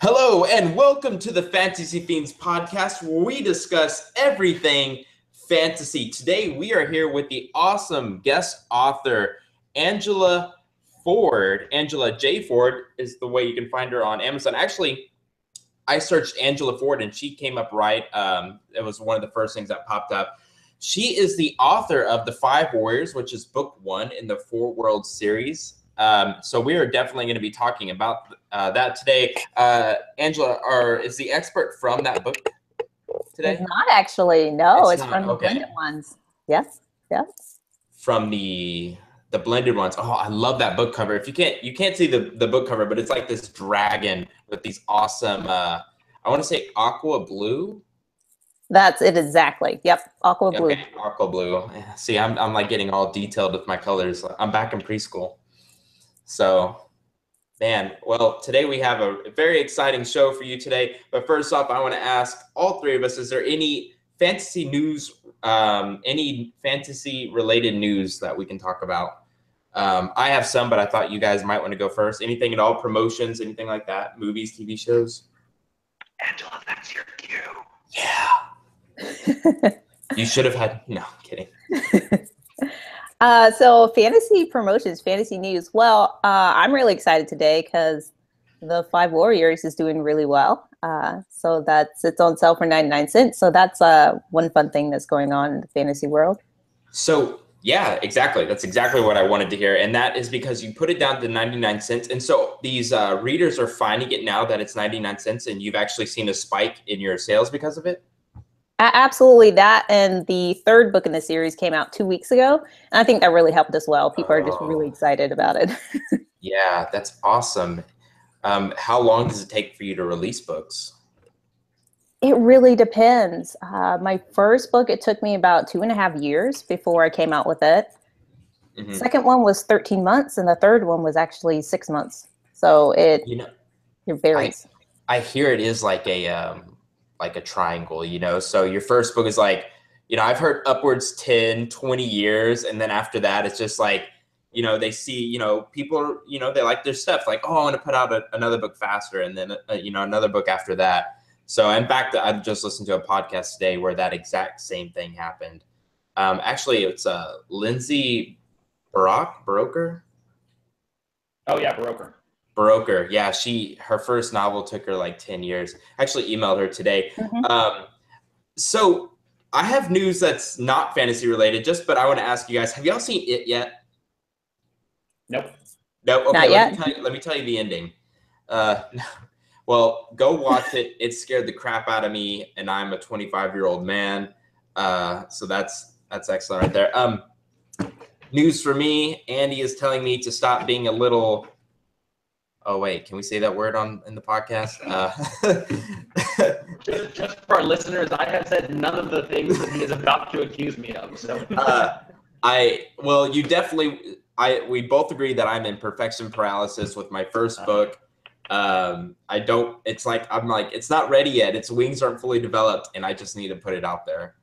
Hello and welcome to the Fantasy Fiends podcast, where we discuss everything fantasy. Today we are here with the awesome guest author, Angela Ford. Angela J. Ford is the way you can find her on Amazon. Actually, I searched Angela Ford and she came up right. It was one of the first things that popped up. She is the author of The Five Warriors, which is book one in the Four Worlds series. So we are definitely going to be talking about that today. Angela is the expert from that book today? It's not actually. No, it's not, from the blended ones. Yes. Yes. From the blended ones. Oh, I love that book cover. If you can't see the book cover, but it's like this dragon with these awesome I want to say aqua blue. That's it exactly. Yep. Aqua blue. Okay, aqua blue. See, I'm like getting all detailed with my colors. I'm back in preschool. So, man, well, today we have a very exciting show for you today. But first off, I want to ask all three of us, is there any fantasy news, any fantasy related news that we can talk about? I have some, but I thought you guys might want to go first. Anything at all? Promotions, anything like that? Movies, TV shows? Angela, that's your cue. Yeah. You should have had, no, kidding. So fantasy promotions, fantasy news. Well, I'm really excited today because the Five Warriors is doing really well. So it's on sale for 99 cents. So that's one fun thing that's going on in the fantasy world. So yeah, exactly. That's exactly what I wanted to hear. And that is because you put it down to 99 cents. And so these readers are finding it now that it's 99 cents and you've actually seen a spike in your sales because of it? Absolutely. That and the third book in the series came out 2 weeks ago. And I think that really helped as well. People are just really excited about it. Yeah, that's awesome. How long does it take for you to release books? It really depends. My first book, it took me about 2.5 years before I came out with it. Mm-hmm. Second one was 13 months, and the third one was actually 6 months. So it varies. I hear it is like a triangle, so your first book is like, I've heard upwards 10, 20 years. And then after that, it's just like, they see, people, they like their stuff like, oh, I want to put out another book faster. And then, another book after that. So in fact, I just listened to a podcast today where that exact same thing happened. Actually, it's Lindsay Baroker. Oh yeah, Baroker. Baroker, yeah, her first novel took her like 10 years. I actually emailed her today. Mm-hmm. So I have news that's not fantasy related, but I want to ask you guys, have y'all seen it yet? Nope. No. Okay, not yet. Let me tell you the ending. Well, go watch it. It scared the crap out of me, and I'm a 25-year-old man. So that's excellent right there. News for me, Andy is telling me to stop being a little. Oh wait, can we say that word in the podcast? Just for our listeners, I have said none of the things that he is about to accuse me of. So, we both agree that I'm in perfection paralysis with my first book. It's not ready yet. Its wings aren't fully developed, and I just need to put it out there.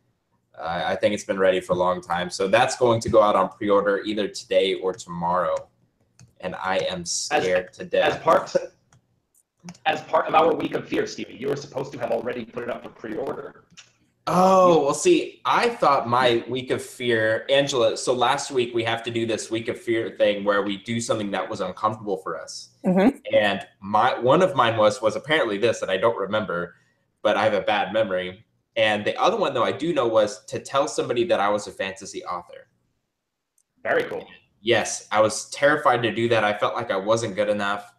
I think it's been ready for a long time, so that's going to go out on pre-order either today or tomorrow. And I am scared to death. As part of our week of fear, Stevie, you were supposed to have already put it up for pre-order. Oh, well, see, I thought my week of fear, Angela, so last week we have to do this week of fear thing where we do something that was uncomfortable for us. Mm-hmm. And one of mine was apparently this that I don't remember, but I have a bad memory. And the other one, though, I do know was to tell somebody that I was a fantasy author. Very cool. Yes, I was terrified to do that. I felt like I wasn't good enough.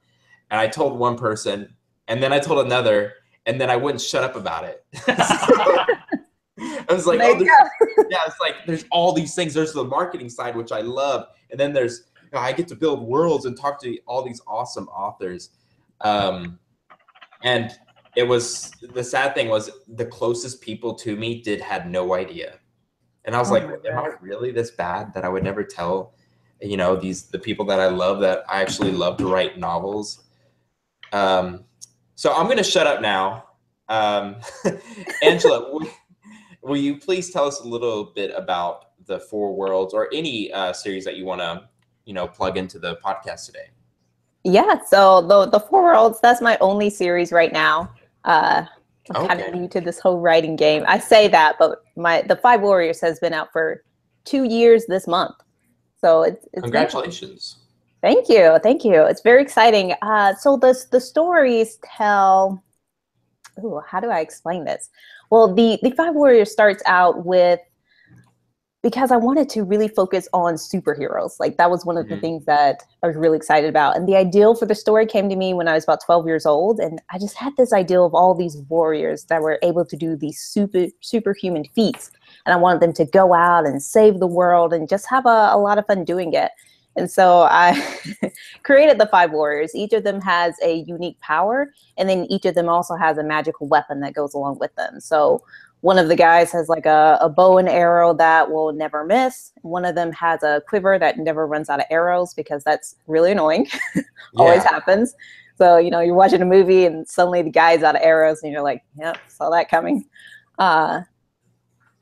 And I told one person, and then I told another, and then I wouldn't shut up about it. I was like, it's like there's all these things. There's the marketing side, which I love. And then there's, I get to build worlds and talk to all these awesome authors. And it was, the sad thing was the closest people to me had no idea. And I was like, am I really this bad that I would never tell the people that I love that I actually love to write novels. So I'm going to shut up now. Angela, will you please tell us a little bit about the Four Worlds or any series that you want to, plug into the podcast today? Yeah, so the Four Worlds, that's my only series right now. I'm kind of Okay. new to this whole writing game. I say that, but the Five Warriors has been out for 2 years this month. So it's been Congratulations. thank you, thank you. It's very exciting. So the stories tell. Ooh, how do I explain this? Well, the Five Warriors starts out with because I wanted to really focus on superheroes. Like that was one of the Mhm. things that I was really excited about. And the ideal for the story came to me when I was about 12 years old. And I just had this ideal of all these warriors that were able to do these superhuman feats. And I wanted them to go out and save the world and just have a lot of fun doing it. And so I created the Five Warriors. Each of them has a unique power, and then each of them also has a magical weapon that goes along with them. So one of the guys has like a bow and arrow that will never miss. One of them has a quiver that never runs out of arrows because that's really annoying. Always Yeah. happens. So, you're watching a movie and suddenly the guy's out of arrows and you're like, yep, saw that coming.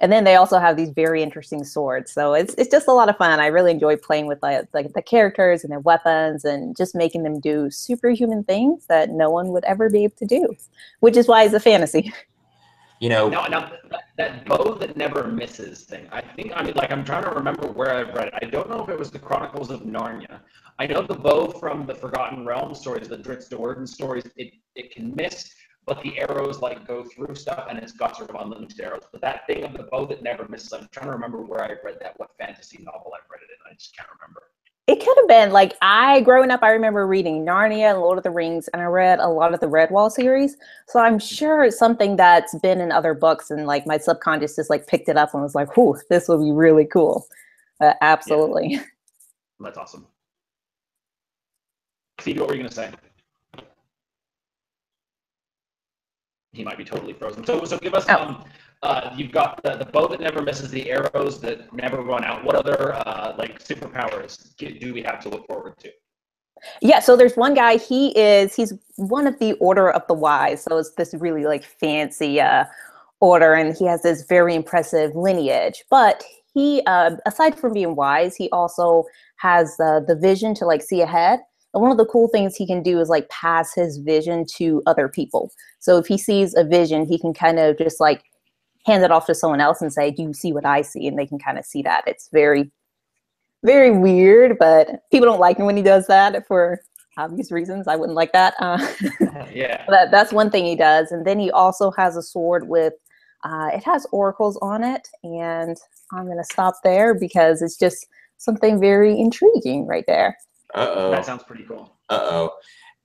And then they also have these very interesting swords. So it's just a lot of fun. I really enjoy playing with like the characters and their weapons and just making them do superhuman things that no one would ever be able to do, which is why it's a fantasy. Now that bow that never misses thing. I'm trying to remember where I've read it. I don't know if it was the Chronicles of Narnia. I know the bow from the Forgotten Realms stories, the Dritz de Warden stories. It can miss, but the arrows like go through stuff, and it's got sort of unlimited arrows. But that thing of the bow that never misses. I'm trying to remember where I read that, what fantasy novel I read it in. I just can't remember. It could have been like growing up, I remember reading Narnia and Lord of the Rings, and I read a lot of the Redwall series. So I'm sure it's something that's been in other books, and like my subconscious just like picked it up and was like, "Whew, this will be really cool." Yeah, Absolutely. that's awesome. Stevie, what were you going to say? He might be totally frozen. So give us Oh, you've got the bow that never misses, the arrows that never run out. What other like superpowers do we have to look forward to? yeah. So there's one guy. He's one of the Order of the Wise. So it's this really like fancy order, and he has this very impressive lineage. But he, aside from being wise, he also has the vision to like see ahead. And one of the cool things he can do is like pass his vision to other people. So if he sees a vision, he can kind of just like hand it off to someone else and say, "Do you see what I see?" And they can kind of see that. It's very, very weird, but people don't like him when he does that for obvious reasons. I wouldn't like that. Yeah. That's one thing he does. And then he also has a sword with, it has oracles on it. And I'm going to stop there because it's just something very intriguing right there. That Uh-oh. sounds pretty cool. Uh-oh.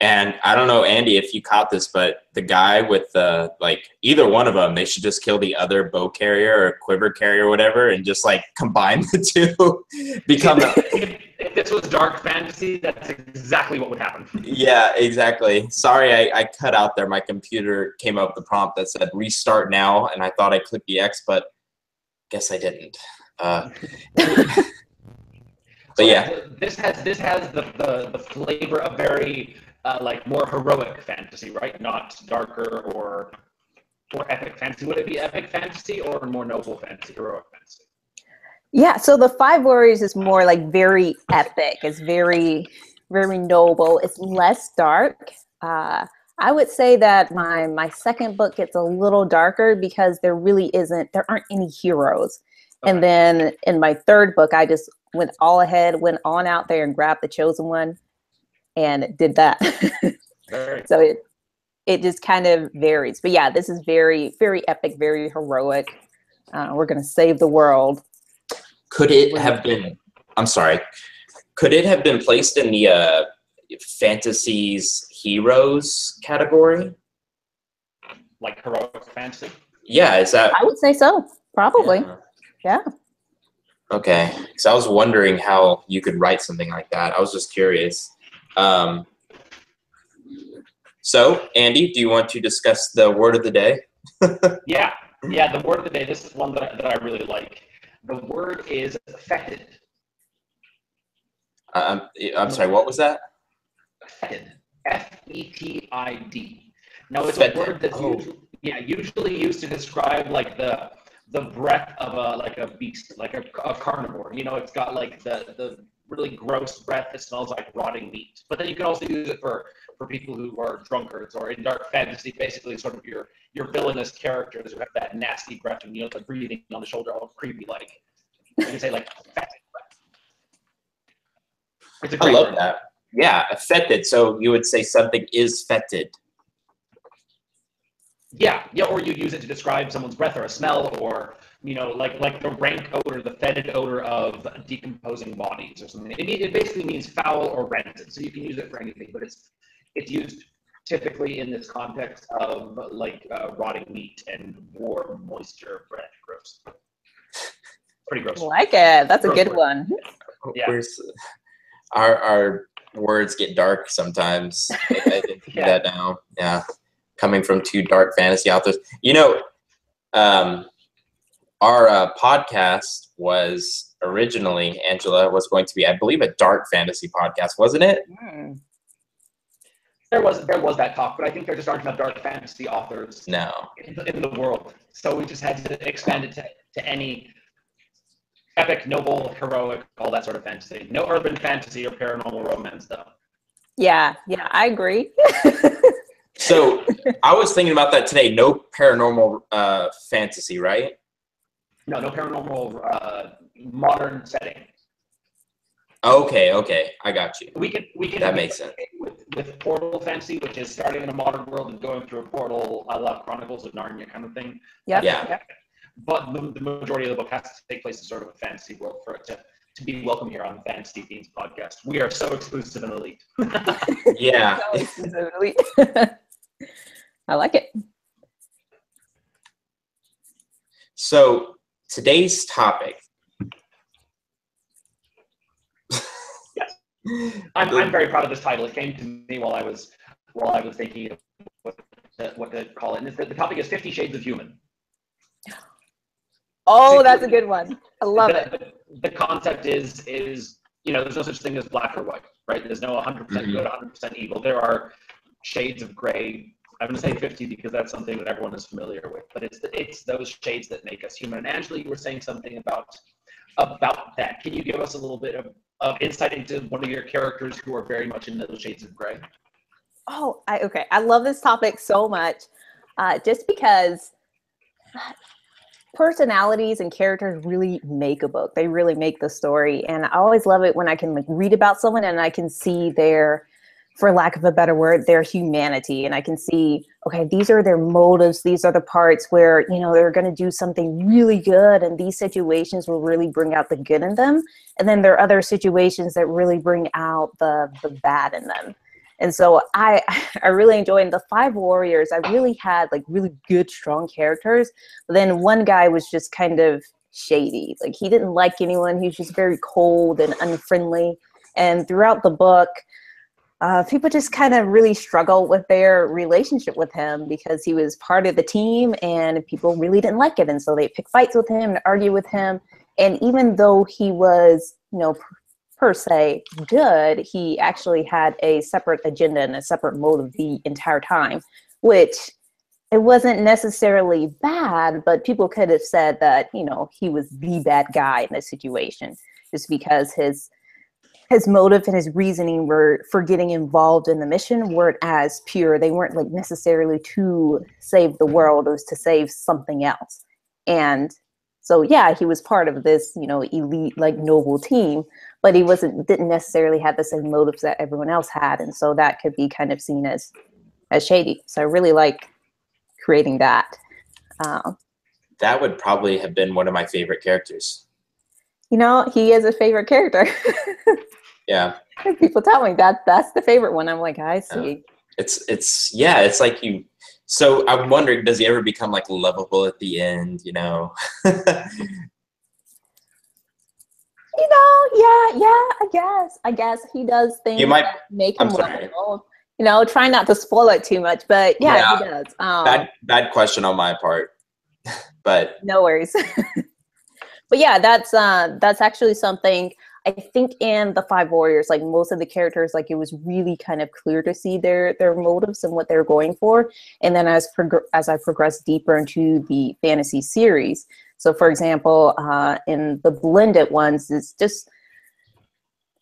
And I don't know, Andy, if you caught this, but the guy with the, like, either one of them, they should just kill the other bow carrier or quiver carrier or whatever and just, like, combine the two. Become If this was dark fantasy, that's exactly what would happen. Yeah, exactly. Sorry, I cut out there. My computer came up with the prompt that said restart now, and I thought I clicked the X, but guess I didn't. But yeah. This has the flavor of very like more heroic fantasy, right? Not darker or epic fantasy. Would it be epic fantasy or more noble fantasy, heroic fantasy? Yeah, so the Five Warriors is more like very epic. It's very, very noble. It's less dark. I would say that my second book gets a little darker because there aren't any heroes. Okay. And then in my third book, I just went on out there and grabbed the chosen one and did that. So it just kind of varies. But yeah, this is very, very epic, very heroic. We're gonna save the world. Could it have been, I'm sorry, could it have been placed in the fantasies heroes category? Like heroic fantasy? Yeah, is that? I would say so, probably. Yeah. Okay, because I was wondering how you could write something like that. I was just curious. So, Andy, do you want to discuss the word of the day? Yeah, the word of the day, this is one that I really like. The word is fetid. I'm sorry, what was that? Fetid. F-E-T-I-D. Now, it's Fetid. a word that's usually used to describe like the breath of a beast, like a carnivore. It's got like the really gross breath that smells like rotting meat. But then you can also use it for people who are drunkards, or in dark fantasy, basically sort of your villainous characters who have that nasty breath and, you know, the breathing on the shoulder, all creepy like. You can say like fetid breath. It's a I great love word. that. Yeah, fetid. So you would say something is fetid. Yeah, or you use it to describe someone's breath or a smell, or, you know, like the rank odor, the fetid odor of decomposing bodies or something. It basically means foul or rancid, so you can use it for anything, but it's used typically in this context of like rotting meat and warm moisture breath. Gross. Pretty gross. I like it. That's Gross a good word. one. Yeah. Where's our words get dark sometimes. I didn't see that now. Yeah. Coming from two dark fantasy authors. You know, our podcast was originally, Angela, was going to be, I believe, a dark fantasy podcast, wasn't it? Mm. There was that talk, but I think there just aren't enough dark fantasy authors No. in the world. So we just had to expand it to any epic, noble, heroic, all that sort of fantasy. No urban fantasy or paranormal romance, though. Yeah, I agree. So I was thinking about that today. No paranormal fantasy, right? No paranormal modern setting. Okay, I got you. We can That makes sense. With portal fantasy, which is starting in a modern world and going through a portal, a la Chronicles of Narnia kind of thing. Yep. Yeah. But the majority of the book has to take place in sort of a fantasy world for it to be welcome here on the Fantasy Fiends podcast. We are so exclusive and elite. Yeah. I like it. So today's topic. I'm very proud of this title. It came to me while I was thinking of what to call it. And the topic is 50 Shades of Human. Oh, that's a good one. I love it. The concept is, you know, there's no such thing as black or white, right? There's no 100% good, 100% evil. There are shades of gray. I'm going to say 50 because that's something that everyone is familiar with. But it's those shades that make us human. And Angela, you were saying something about that. Can you give us a little bit of insight into one of your characters who are very much in those shades of gray? Oh, okay. I love this topic so much, just because personalities and characters really make a book. They really make the story, and I always love it when I can like read about someone and I can see their, for lack of a better word, their humanity, and I can see, okay, these are their motives. These are the parts where, you know, they're going to do something really good, and these situations will really bring out the good in them. And then there are other situations that really bring out the bad in them. And so I really enjoyed the 5 warriors. I really had like really good, strong characters. But then one guy was just kind of shady. Like he didn't like anyone. He was just very cold and unfriendly. And throughout the book, people just kind of really struggle with their relationship with him because he was part of the team and people really didn't like it. And so they pick fights with him and argue with him. And even though he was, you know, per se good, he actually had a separate agenda and a separate motive the entire time, which it wasn't necessarily bad, but people could have said that, you know, he was the bad guy in this situation just because his motive and his reasoning for getting involved in the mission weren't as pure. They weren't like necessarily to save the world. It was to save something else. And so, yeah, he was part of this, you know, elite, like noble team, but he didn't necessarily have the same motives that everyone else had. And so that could be kind of seen as shady. So I really like creating that. That would probably have been one of my favorite characters. You know, he is a favorite character. Yeah. People tell me that's the favorite one. I'm like, I see. It's like you. So I'm wondering, does he ever become like lovable at the end? You know. You know, yeah. I guess he does things that make him lovable. You know, try not to spoil it too much, but yeah. He does. Bad question on my part, but no worries. But yeah, that's actually something. I think in the 5 warriors, like most of the characters, like it was really kind of clear to see their motives and what they're going for. And then as I progressed deeper into the fantasy series, so for example, in the blended ones, it's just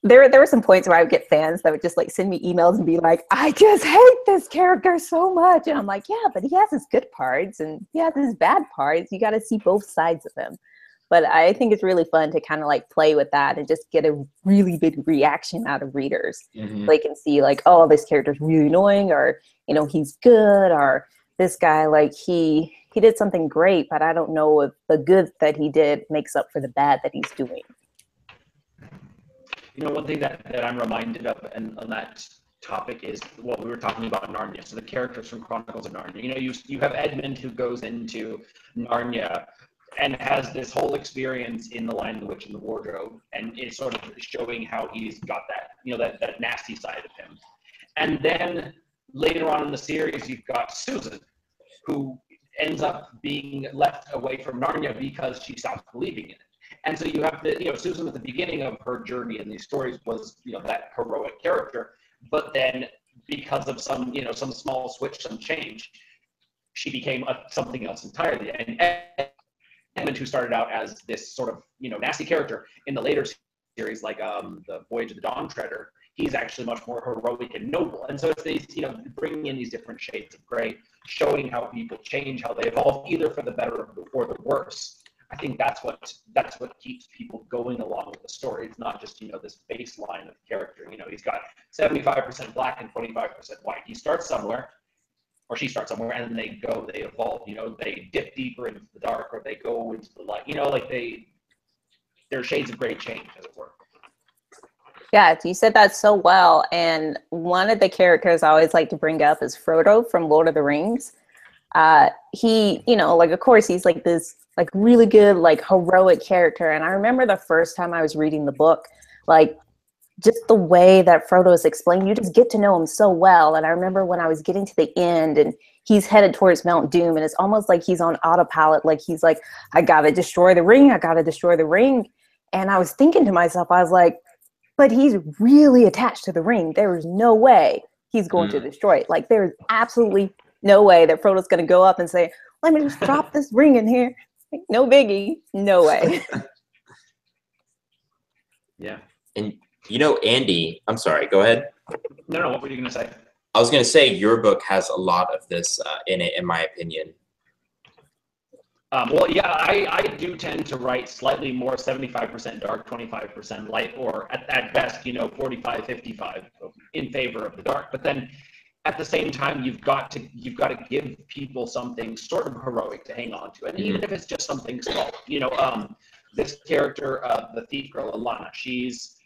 There were some points where I would get fans that would just like send me emails and be like, I just hate this character so much. And I'm like, yeah, but he has his good parts and he has his bad parts. You got to see both sides of him. But I think it's really fun to kind of like play with that and just get a really big reaction out of readers. Mm-hmm. They can see like, oh, this character's really annoying, or, you know, he's good, or this guy, like he did something great, but I don't know if the good that he did makes up for the bad that he's doing. You know, one thing that I'm reminded of and on that topic is what we were talking about Narnia. So the characters from Chronicles of Narnia. You know, you have Edmund who goes into Narnia and has this whole experience in The Lion, the Witch, and the Wardrobe, and it's sort of showing how he's got that, you know, that nasty side of him. And then later on in the series, you've got Susan, who ends up being left away from Narnia because she stops believing in it. And so you have the, you know, Susan at the beginning of her journey in these stories was, you know, that heroic character, but then because of some, you know, some small switch, some change, she became something else entirely. And Edmund, who started out as this sort of, you know, nasty character in the later series, like the Voyage of the Dawn Treader, he's actually much more heroic and noble. And so it's these, you know, bringing in these different shades of gray, showing how people change, how they evolve, either for the better or the worse. I think that's what keeps people going along with the story. It's not just, you know, this baseline of character. You know, he's got 75% black and 25% white. He starts somewhere, or she starts somewhere, and then they evolve. You know, they dip deeper into the dark, or they go into the light. You know, like they're shades of gray change, as it were. Yeah, you said that so well. And one of the characters I always like to bring up is Frodo from Lord of the Rings. He, you know, like, of course, he's like this, like, really good, like, heroic character. And I remember the first time I was reading the book, like, just the way that Frodo is explained, you just get to know him so well. And I remember when I was getting to the end and he's headed towards Mount Doom, and it's almost like he's on autopilot. Like, he's like, I gotta destroy the ring. I gotta destroy the ring. And I was thinking to myself, I was like, but he's really attached to the ring. There is no way he's going to destroy it. Like, there's absolutely no way that Frodo's going to go up and say, let me just drop this ring in here. Like, no biggie. No way. Yeah. And, you know, Andy, I'm sorry, go ahead. No, what were you going to say? I was going to say your book has a lot of this in it, in my opinion. Well, yeah, I do tend to write slightly more 75% dark, 25% light, or at best, you know, 45, 55 in favor of the dark. But then at the same time, you've got to give people something sort of heroic to hang on to. And even if it's just something small, you know, this character, the thief girl, Alana, she's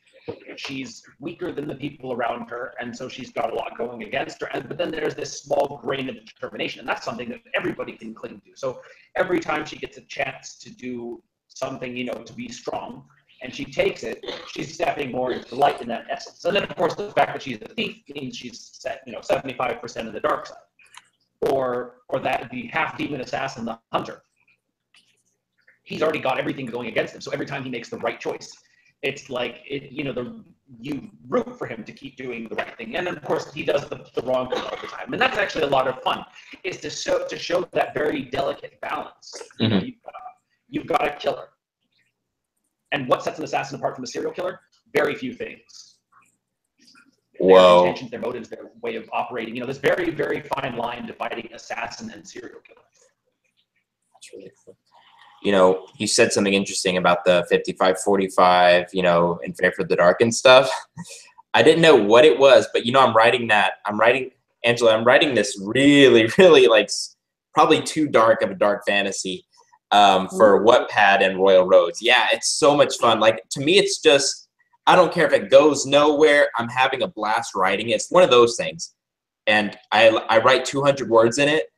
weaker than the people around her, and so she's got a lot going against her. But then there's this small grain of determination, and that's something that everybody can cling to. So every time she gets a chance to do something, you know, to be strong, and she takes it, she's stepping more into the light in that essence. And then, of course, the fact that she's a thief means she's set, you know, 75% of the dark side, or that the half demon assassin, the hunter, he's already got everything going against him. So every time he makes the right choice, it's like, you know, you root for him to keep doing the right thing. And then, of course, he does the wrong thing all the time. And that's actually a lot of fun, is to show that very delicate balance. You know, you've got a killer. And what sets an assassin apart from a serial killer? Very few things. Whoa. Their intentions, their motives, their way of operating. You know, there's very, very fine line dividing assassin and serial killer. That's really cool. You know, you said something interesting about the 55-45, you know, in favor of the dark and stuff. I didn't know what it was, but, you know, I'm writing this really, really, like, probably too dark of a dark fantasy for Wattpad and Royal Roads. Yeah, it's so much fun. Like, to me, it's just, I don't care if it goes nowhere. I'm having a blast writing it. It's one of those things. And I write 200 words in it.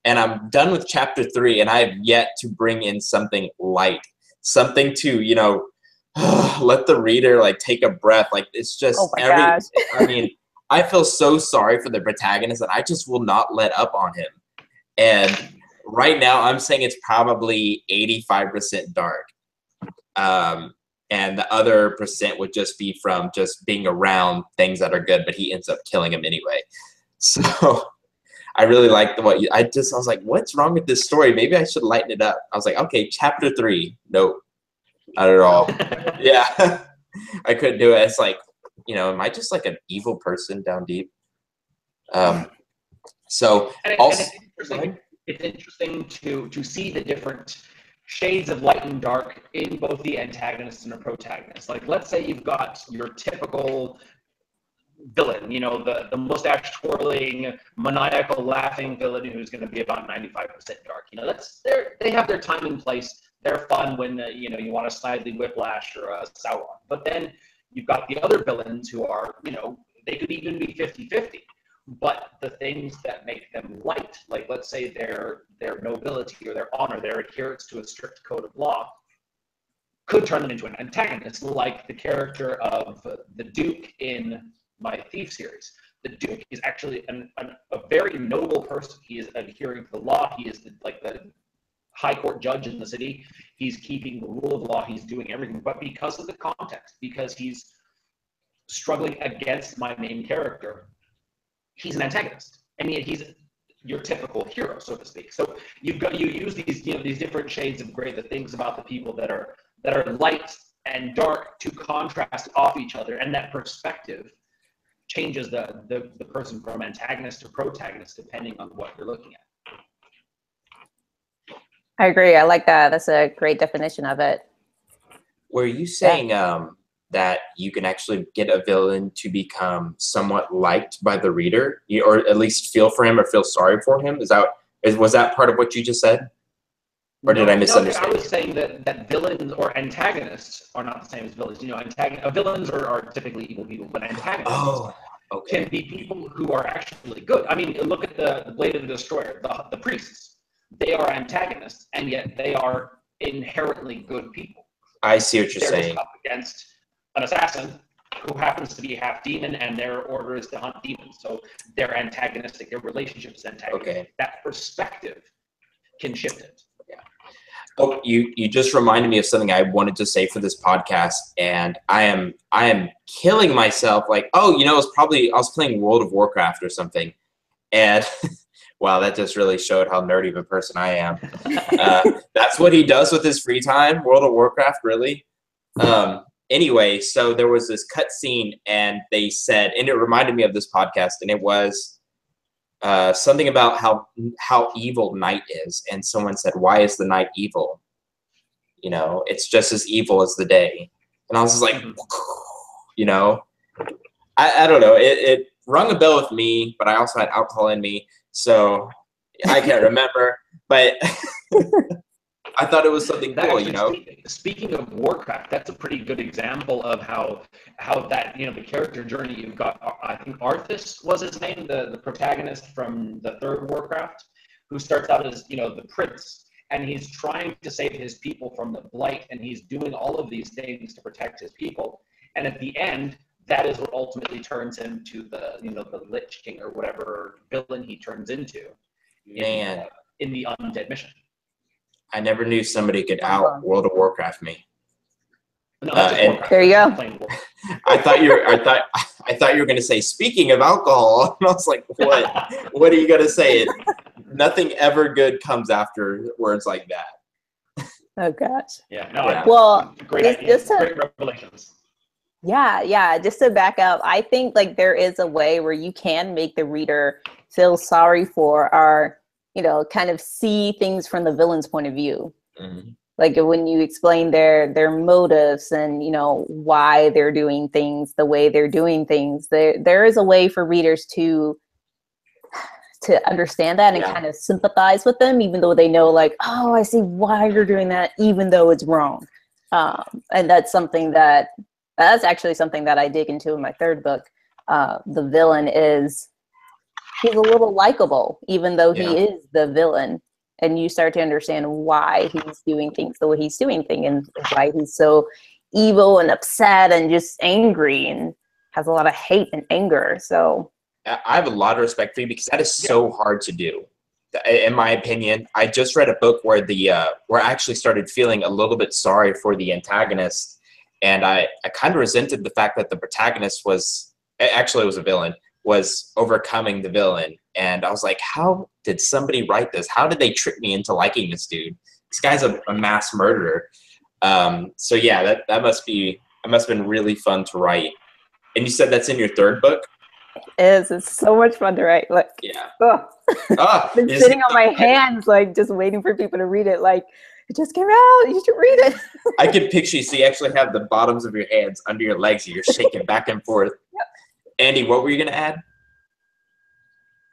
And I'm done with chapter 3, and I have yet to bring in something light, something to, you know, let the reader, like, take a breath. Like, it's just gosh. I mean, I feel so sorry for the protagonist that I just will not let up on him. And right now, I'm saying it's probably 85% dark. And the other percent would just be from just being around things that are good, but he ends up killing him anyway. So I really liked I was like, what's wrong with this story? Maybe I should lighten it up. I was like, okay, chapter 3. Nope, not at all. Yeah, I couldn't do it. It's like, you know, am I just like an evil person down deep? So also, it's interesting to see the different shades of light and dark in both the antagonist and the protagonist. Like, let's say you've got your typical villain, you know, the mustache twirling, maniacal laughing villain who's going to be about 95% dark. You know, they have their time and place. They're fun when you know, you want a Snidely Whiplash or a Sauron. But then you've got the other villains who are, you know, they could even be 50-50. But the things that make them light, like let's say their nobility or their honor, their adherence to a strict code of law, could turn them into an antagonist, like the character of the Duke in my Thief series. The Duke is actually a very noble person. He is adhering to the law. He is the high court judge in the city. He's keeping the rule of law. He's doing everything. But because of the context, because he's struggling against my main character, he's an antagonist. I mean, he's your typical hero, so to speak. So you use these, you know, these different shades of gray, the things about the people that are light and dark, to contrast off each other, and that perspective changes the person from antagonist to protagonist depending on what you're looking at. I agree. I like that. That's a great definition of it. Were you saying that you can actually get a villain to become somewhat liked by the reader, or at least feel for him or feel sorry for him? Was that part of what you just said? Or did I misunderstand? No, I was saying that villains or antagonists are not the same as villains. You know, villains are typically evil people, but antagonists can be people who are actually good. I mean, look at the Blade of the Destroyer, the priests. They are antagonists, and yet they are inherently good people. I see what you're saying. Up against an assassin who happens to be half demon, and their order is to hunt demons. So they're antagonistic. Their relationship is antagonistic. Okay. That perspective can shift it. Yeah. Oh, you just reminded me of something I wanted to say for this podcast, and I am killing myself. Like, oh, you know, I was playing World of Warcraft or something, and wow, that just really showed how nerdy of a person I am. That's what he does with his free time, World of Warcraft, really. Anyway, so there was this cutscene, and they said, and it reminded me of this podcast, and it was something about how evil night is, and someone said, "Why is the night evil? You know, it's just as evil as the day." And I was just like, you know, I don't know. It rung a bell with me, but I also had alcohol in me, so I can't remember. But I thought it was something cool, you know. Speaking of Warcraft, that's a pretty good example of how that, you know, the character journey you've got. I think Arthas was his name, the protagonist from the third Warcraft, who starts out as, you know, the prince, and he's trying to save his people from the blight, and he's doing all of these things to protect his people. And at the end, that is what ultimately turns him to the, you know, the Lich King or whatever villain he turns into. Man, in the Undead Mission. I never knew somebody could out World of Warcraft me. No, there you go. I thought you were going to say, speaking of alcohol, and I was like, what? What are you going to say? Nothing ever good comes after words like that. Oh gosh. Yeah. No. Yeah. Well, great revelations. Yeah. Just to back up, I think like there is a way where you can make the reader feel sorry for, or, you know, kind of see things from the villain's point of view. Mm-hmm. Like when you explain their motives and, you know, why they're doing things the way they're doing things, there is a way for readers to understand that and kind of sympathize with them, even though they know, like, oh, I see why you're doing that, even though it's wrong. And that's actually something that I dig into in my third book. The villain he's a little likable, even though he is the villain. And you start to understand why he's doing things the way he's doing things, and why he's so evil and upset and just angry and has a lot of hate and anger. So I have a lot of respect for you, because that is so hard to do. In my opinion, I just read a book where where I actually started feeling a little bit sorry for the antagonist, and I kind of resented the fact that the protagonist was a villain, was overcoming the villain. And I was like, how did somebody write this? How did they trick me into liking this dude? This guy's a mass murderer. So yeah, that must have been really fun to write. And you said that's in your third book? It is. It's so much fun to write. Like, Yeah. oh. Oh, Been sitting on my hands, like just waiting for people to read it. Like, it just came out. You should read it. I can picture you. So you actually have the bottoms of your hands under your legs. And you're shaking back and forth. Yep. Andy, what were you gonna add?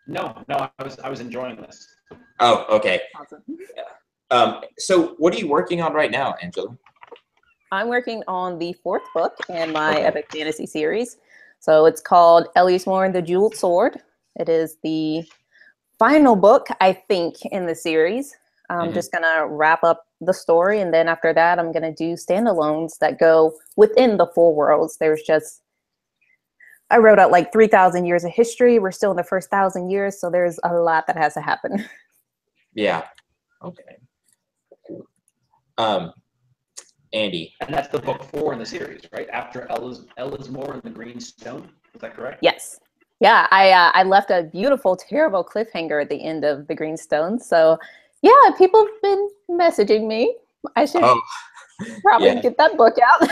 No, I was enjoying this. Oh, okay. Awesome. Yeah. So what are you working on right now, Angela? I'm working on the 4th book in my epic fantasy series. So it's called Ellie's and the Jeweled Sword. It is the final book, I think, in the series. I'm just going to wrap up the story. And then after that, I'm going to do standalones that go within the 4 worlds. There's just, I wrote out like 3,000 years of history. We're still in the first 1,000 years. So there's a lot that has to happen. Yeah. Okay. Andy. And that's the book 4 in the series, right? After Ellismore and the Green Stone. Is that correct? Yes. Yeah, I left a beautiful, terrible cliffhanger at the end of the Green Stone. So, yeah, people have been messaging me. I should probably get that book out.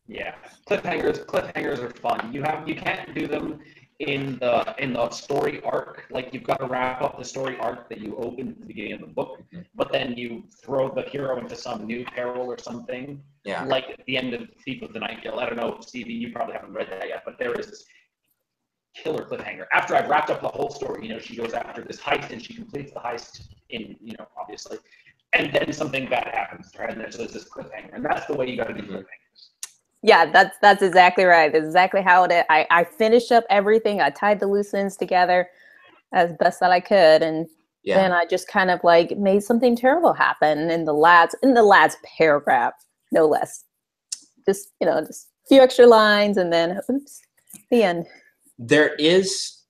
Yeah, cliffhangers are fun. You can't do them in the story arc. Like, you've got to wrap up the story arc that you opened at the beginning of the book, but then you throw the hero into some new peril or something. Yeah. Like at the end of Thief of the Night Guild. I don't know, Stevie, you probably haven't read that yet, but there is this killer cliffhanger. After I've wrapped up the whole story, she goes after this heist and she completes the heist in, obviously, and then something bad happens to her, and there's this cliffhanger, and that's the way you got to do cliffhangers. Yeah, that's exactly right. That's exactly how it is. I finished up everything. I tied the loose ends together as best that I could, and then I just kind of like made something terrible happen in the last paragraph, no less. Just just a few extra lines, and then oops, the end. There is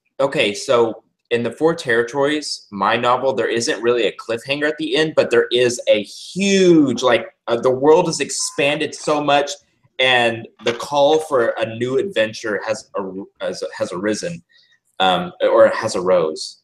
so in the 4 territories, my novel, there isn't really a cliffhanger at the end, but there is a huge the world has expanded so much. And the call for a new adventure has arisen, or has arisen.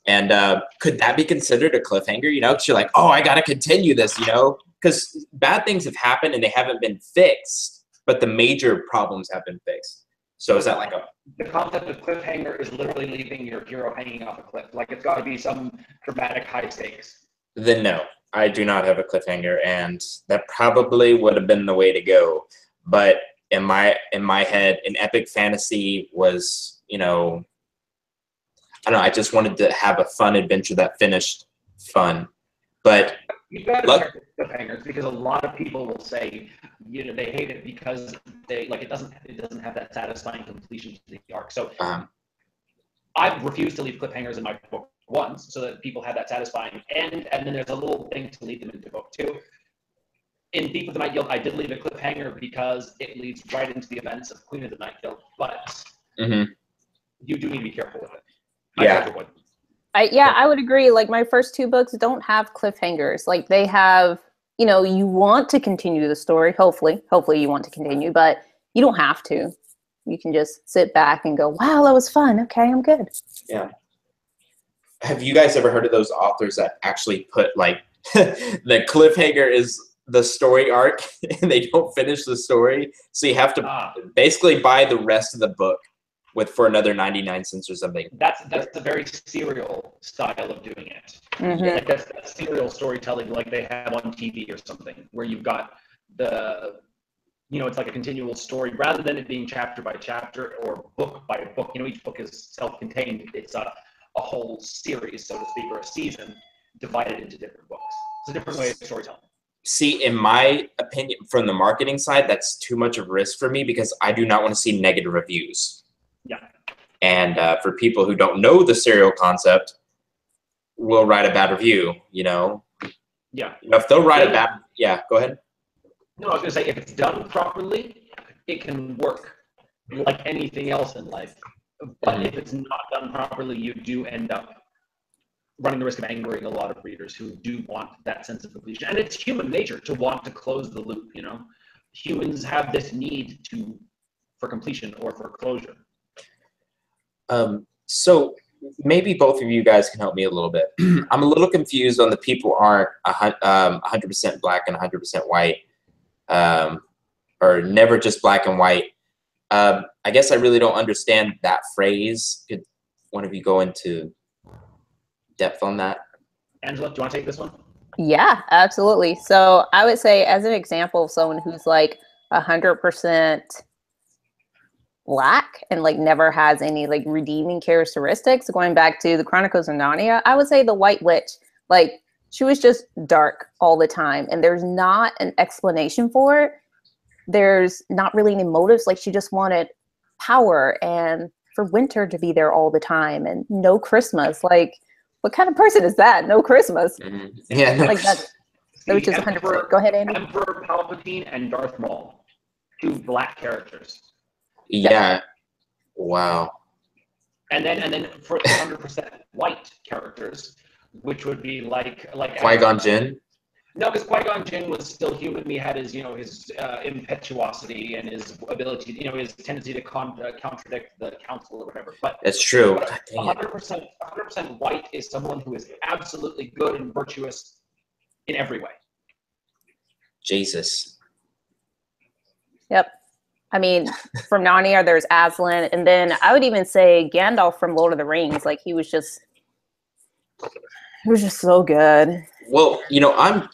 And could that be considered a cliffhanger? Because you're like, oh, I got to continue this, because bad things have happened and they haven't been fixed, but the major problems have been fixed. So is that like the concept of cliffhanger is literally leaving your hero hanging off a cliff? Like, it's got to be some dramatic high stakes. Then no. I do not have a cliffhanger, and that probably would have been the way to go. But in my head, an epic fantasy was, I don't know, I just wanted to have a fun adventure that finished fun. But you got to check cliffhangers, because a lot of people will say, they hate it because it doesn't have that satisfying completion to the arc. So I've refused to leave cliffhangers in my book once, so that people have that satisfying end, and then there's a little thing to lead them into book 2. In Thief of the Night Guild, I did leave a cliffhanger because it leads right into the events of Queen of the Night Guild, but you do need to be careful with it. I would agree. Like, my first 2 books don't have cliffhangers. Like, they have, you want to continue the story. Hopefully you want to continue, but you don't have to. You can just sit back and go, wow, that was fun. Okay, I'm good. Yeah. Have you guys ever heard of those authors that actually put the cliffhanger is the story arc and they don't finish the story? So you have to basically buy the rest of the book for another 99 cents or something. That's a very serial style of doing it. Like that's serial storytelling, like they have on TV or something, where you've got it's like a continual story rather than it being chapter by chapter or book by book. Each book is self-contained. It's a whole series, so to speak, or a season divided into different books. It's a different way of storytelling. See, in my opinion, from the marketing side, that's too much of a risk for me, because I do not want to see negative reviews. Yeah. And for people who don't know the serial concept, will write a bad review, Yeah. If they'll write a bad, go ahead. No, I was going to say, if it's done properly, it can work like anything else in life. But if it's not done properly, you do end up running the risk of angering a lot of readers who do want that sense of completion. And it's human nature to want to close the loop, Humans have this need for completion or for closure. So maybe both of you guys can help me a little bit. I'm a little confused on the people aren't 100% black and 100% white. or never just black and white. I guess I really don't understand that phrase. Could one of you go into depth on that? Angela, do you want to take this one? Yeah, absolutely. So I would say, as an example of someone who's like 100% black and like never has any like redeeming characteristics, going back to the Chronicles of Narnia, I would say the White Witch. Like, she was just dark all the time, and there's not an explanation for it. There's not really any motives. Like, she just wanted power and for winter to be there all the time and no Christmas. Like, what kind of person is that? No Christmas. Yeah, no. Like that, which is 100%. Go ahead, Andy. Emperor Palpatine and Darth Maul, 2 black characters. Yeah. Wow. And then for 100% white characters, which would be like Qui-Gon Jinn. No, because Qui-Gon Jinn was still human. He had his, his impetuosity and his ability, his tendency to contradict the council or whatever. But that's true. 100% white is someone who is absolutely good and virtuous in every way. Jesus. Yep. I mean, from Narnia, there's Aslan, and then I would even say Gandalf from Lord of the Rings. Like, he was just so good. Well,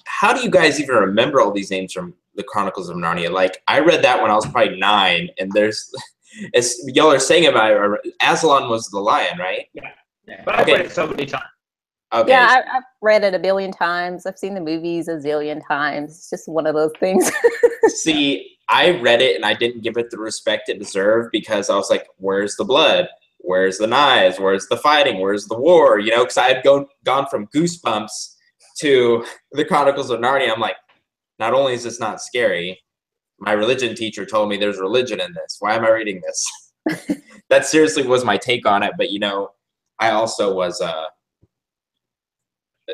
how do you guys even remember all these names from the Chronicles of Narnia? Like, I read that when I was probably 9, and there's, as y'all are saying about it, Aslan was the lion, right? Yeah. But I've read it so many times. Okay. Yeah, I've read it a billion times. I've seen the movies a zillion times. It's just one of those things. See, I read it and I didn't give it the respect it deserved because I was like, where's the blood? Where's the knives? Where's the fighting? Where's the war? Because I had gone from Goosebumps to the Chronicles of Narnia. I'm like, not only is this not scary, my religion teacher told me there's religion in this. Why am I reading this? That seriously was my take on it. But, I also was,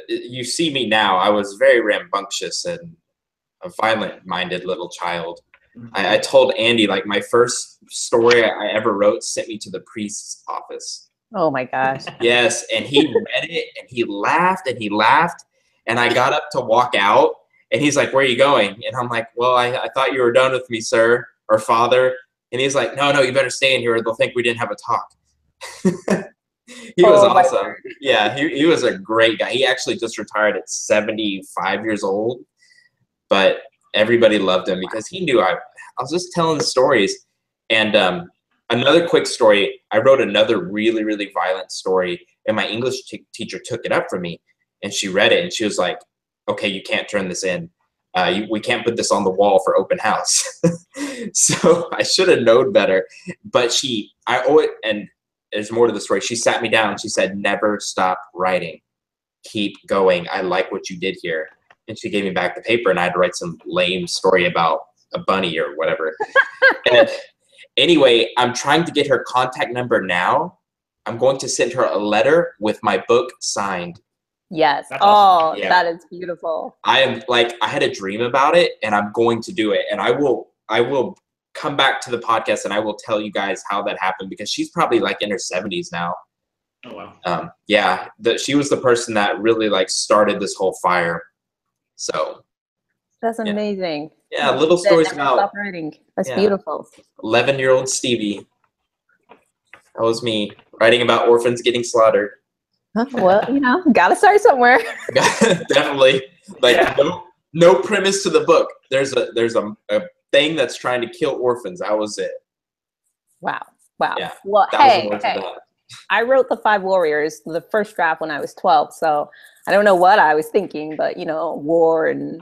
you see me now, I was very rambunctious and a violent-minded little child. I told Andy, like, my first story I ever wrote sent me to the priest's office. Oh my gosh. Yes, and he read it, and he laughed, and I got up to walk out, and he's like, where are you going? And I'm like, well, I thought you were done with me, sir, or father. And he's like, no, you better stay in here, or they'll think we didn't have a talk. He was awesome. Yeah, he was a great guy. He actually just retired at 75 years old, but everybody loved him because he knew I was just telling the stories. And another quick story, I wrote another really, really violent story, and my English teacher took it up for me, and she read it, and she was like, okay, you can't turn this in. We can't put this on the wall for open house. So I should have known better. But and there's more to the story. She sat me down. She said, never stop writing. Keep going. I like what you did here. And she gave me back the paper, and I had to write some lame story about a bunny or whatever. And anyway, I'm trying to get her contact number now. I'm going to send her a letter with my book signed. Yes. That's awesome. Yeah. That is beautiful. I had a dream about it, and I'm going to do it. And I will come back to the podcast, and I will tell you guys how that happened, because she's probably like in her 70s now. Oh, wow. Yeah, she was the person that really like started this whole fire. So that's amazing. Yeah, little stories about stop writing. That's beautiful. 11-year-old Stevie. That was me writing about orphans getting slaughtered. Well, gotta start somewhere. Definitely. Like no premise to the book. There's a thing that's trying to kill orphans. That was it. Wow. Yeah, well, hey. I wrote The Five Warriors, the first draft, when I was 12. So I don't know what I was thinking, but war and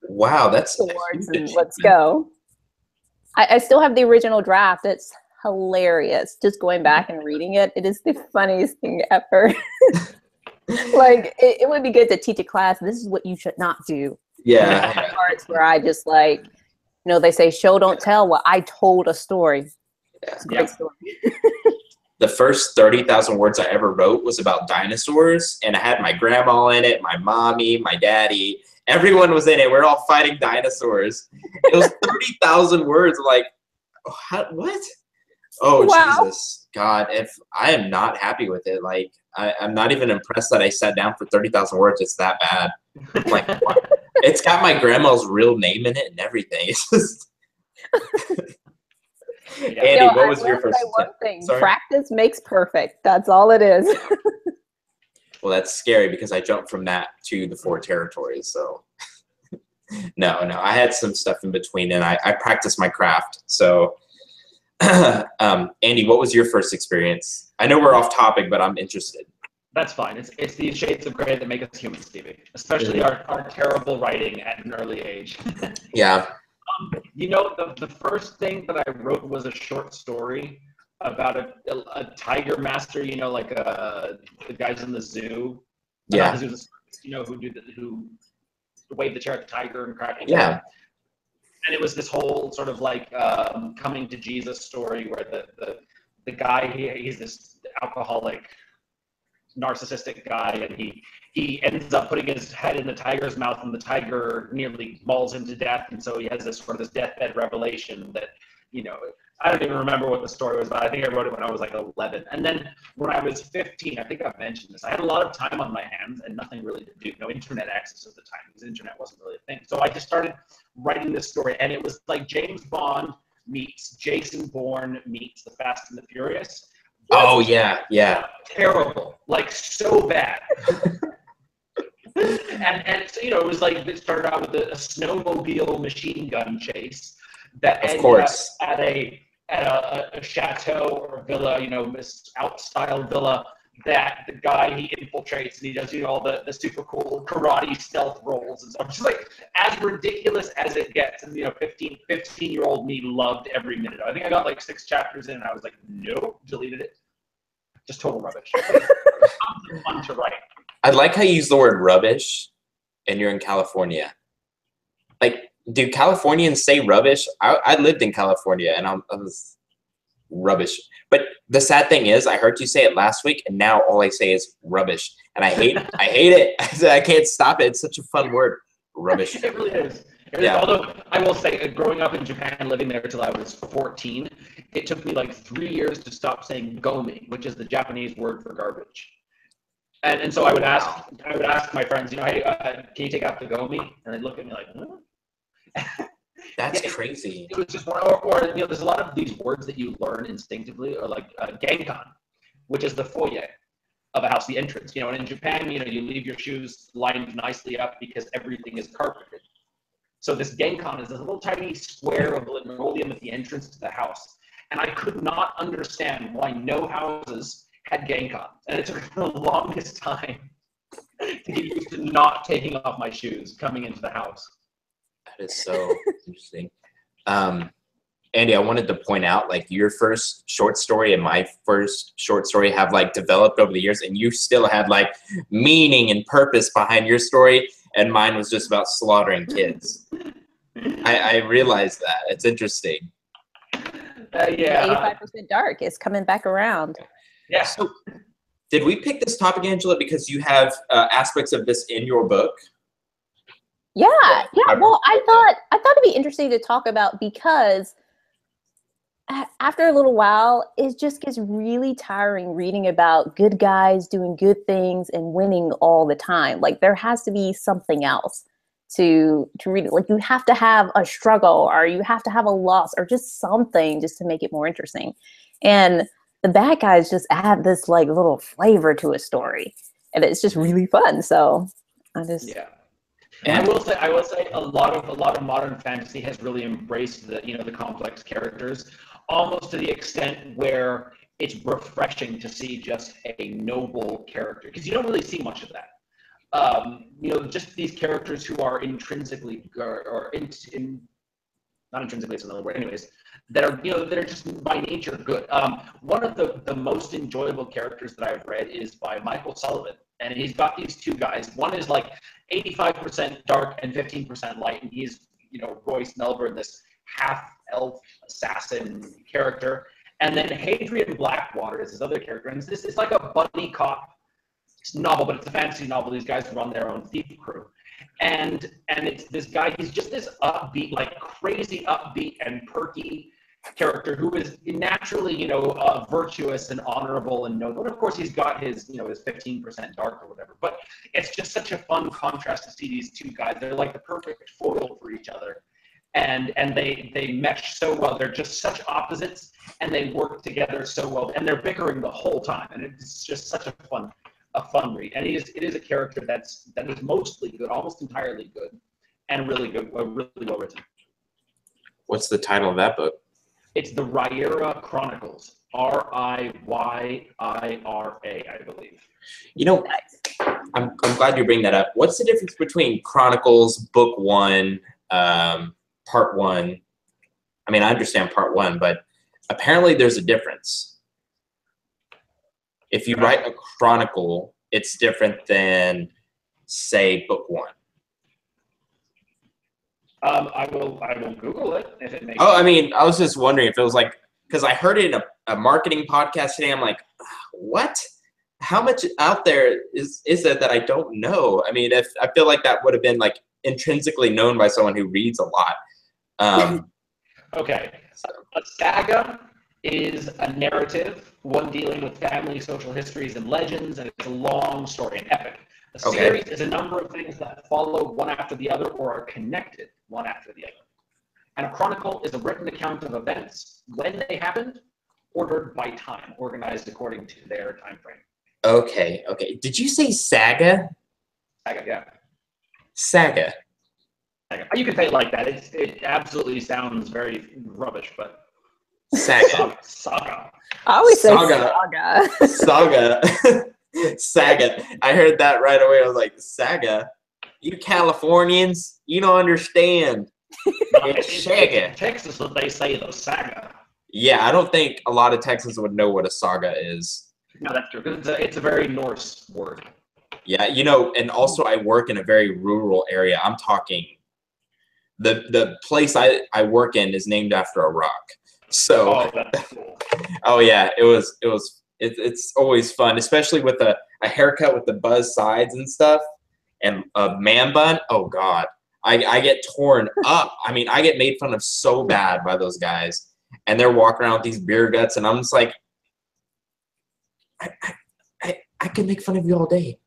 that's swords and let's go. I still have the original draft. It's hilarious. Just going back and reading it, it is the funniest thing ever. Like, it would be good to teach a class. This is what you should not do. Yeah. Parts where I just like, they say show don't tell. Well, I told a story. It's a great story. The first 30,000 words I ever wrote was about dinosaurs, and I had my grandma in it, my mommy, my daddy. Everyone was in it. We're all fighting dinosaurs. It was 30,000 words. Like, what? Oh, wow. Jesus. God, if I am not happy with it, like, I'm not even impressed that I sat down for 30,000 words. It's that bad. I'm like, what? It's got my grandma's real name in it and everything. It's just, Andy, what was your first one thing. Sorry? Practice makes perfect. That's all it is. Well, that's scary because I jumped from that to the 4 territories. So no, I had some stuff in between, and I practiced my craft. So Andy, what was your first experience? I know we're off topic, but I'm interested. That's fine. It's these shades of gray that make us human, Stevie. Especially our terrible writing at an early age. Yeah. You know, the first thing that I wrote was a short story about a tiger master. You know, like the guys in the zoo. Yeah. The zoo, you know, who wave the chair at the tiger and crack. Yeah. And it was this whole sort of like coming to Jesus story where the guy he's this alcoholic, narcissistic guy, and he ends up putting his head in the tiger's mouth, and the tiger nearly mauls him to death. And so he has this sort of this deathbed revelation that, you know, I don't even remember what the story was about. I think I wrote it when I was like 11. And then when I was 15, I think I've mentioned this, I had a lot of time on my hands and nothing really to do, no internet access at the time because internet wasn't really a thing. So I just started writing this story, and it was like James Bond meets Jason Bourne meets The Fast and the Furious. Oh, yeah. Terrible. Like, so bad. and so, you know, it was like, it started out with a snowmobile machine gun chase that ended up at a chateau or villa, you know, this out-style villa that the guy, he infiltrates, and he does, you know, all the super cool karate stealth rolls and stuff. Just like, as ridiculous as it gets. And, you know, 15-year-old me loved every minute. I think I got like 6 chapters in, and I was like, nope, deleted it. Just total rubbish. Fun to write. I like how you use the word rubbish, and you're in California. Like, do Californians say rubbish? I lived in California, and I was rubbish. But the sad thing is, I heard you say it last week, and now all I say is rubbish, and I hate it. I can't stop it. It's such a fun word, rubbish. It really is. Although I will say, growing up in Japan, living there until I was 14, it took me like 3 years to stop saying "gomi," which is the Japanese word for garbage. And so I would ask my friends, you know, hey, can you take out the "gomi"? And they'd look at me like, huh? That's crazy. It was just or you know, there's a lot of these words that you learn instinctively, or like genkan, which is the foyer of a house, the entrance. You know, and in Japan, you know, you leave your shoes lined nicely up because everything is carpeted. So this genkan is this little tiny square of linoleum at the entrance to the house. And I could not understand why no houses had genkans. And it took the longest time to get used to not taking off my shoes coming into the house. That is so interesting. Andy, I wanted to point out, like, your first short story and my first short story have like developed over the years, and you still had like meaning and purpose behind your story, and mine was just about slaughtering kids. I realized that. It's interesting. Yeah. 85% dark is coming back around. Yeah. So, did we pick this topic, Angela, because you have aspects of this in your book? Yeah. Well, I thought it'd be interesting to talk about because after a little while, it just gets really tiring reading about good guys doing good things and winning all the time. Like, there has to be something else to read it. Like, you have to have a struggle, or you have to have a loss, or just something just to make it more interesting. And the bad guys just add this like little flavor to a story, and it's just really fun. So I will say a lot of modern fantasy has really embraced the complex characters, almost to the extent where it's refreshing to see just a noble character, because you don't really see much of that. Just these characters who are intrinsically not intrinsically, it's another word, anyways, that are just by nature good. One of the most enjoyable characters that I've read is by Michael Sullivan, and he's got these two guys. One is like 85% dark and 15% light, and he's Royce Melbourne, this half-elf assassin character. And then Hadrian Blackwater is his other character, and this is like a buddy cop novel, but it's a fantasy novel. These guys run their own thief crew, and it's this guy. He's just this upbeat, like crazy upbeat and perky character who is naturally, virtuous and honorable and noble. And of course, he's got his, his 15% dark or whatever. But it's just such a fun contrast to see these two guys. They're like the perfect foil for each other. and they mesh so well. They're just such opposites, and they work together so well, and they're bickering the whole time, and it's just such a fun read. And it is a character that is mostly good, almost entirely good, and really good, really well written. What's the title of that book? It's the Riyra Chronicles. Riyira, I believe. You know, I'm glad you bring that up. What's the difference between Chronicles, Book 1, Part 1? I mean, I understand Part 1, but apparently there's a difference. If you write a chronicle, it's different than, say, Book 1. I will Google it if it makes sense. I mean, I was just wondering if it was like, because I heard it in a marketing podcast today. I'm like, what? How much out there is it that I don't know? I mean, if I feel like that would have been like intrinsically known by someone who reads a lot. Okay. A saga is a narrative, one dealing with family, social histories, and legends, and it's a long story, an epic. A series is a number of things that follow one after the other or are connected one after the other. And a chronicle is a written account of events when they happened, ordered by time, organized according to their time frame. Okay. Did you say saga? Saga, yeah. Saga. You can say it like that. It absolutely sounds very rubbish, but saga. Saga. I always say saga. Saga. Saga. I heard that right away. I was like, saga? You Californians, you don't understand. It's saga. In Texas, what they say, though, saga. Yeah, I don't think a lot of Texans would know what a saga is. No, that's true. It's a very Norse word. Yeah, you know, and also I work in a very rural area. I'm talking, the place I work in is named after a rock. So, that's cool. Oh yeah, it's always fun, especially with a haircut with the buzz sides and stuff, and a man bun. Oh God, I get torn up. I mean, I get made fun of so bad by those guys, and they're walking around with these beer guts, and I'm just like, I can make fun of you all day.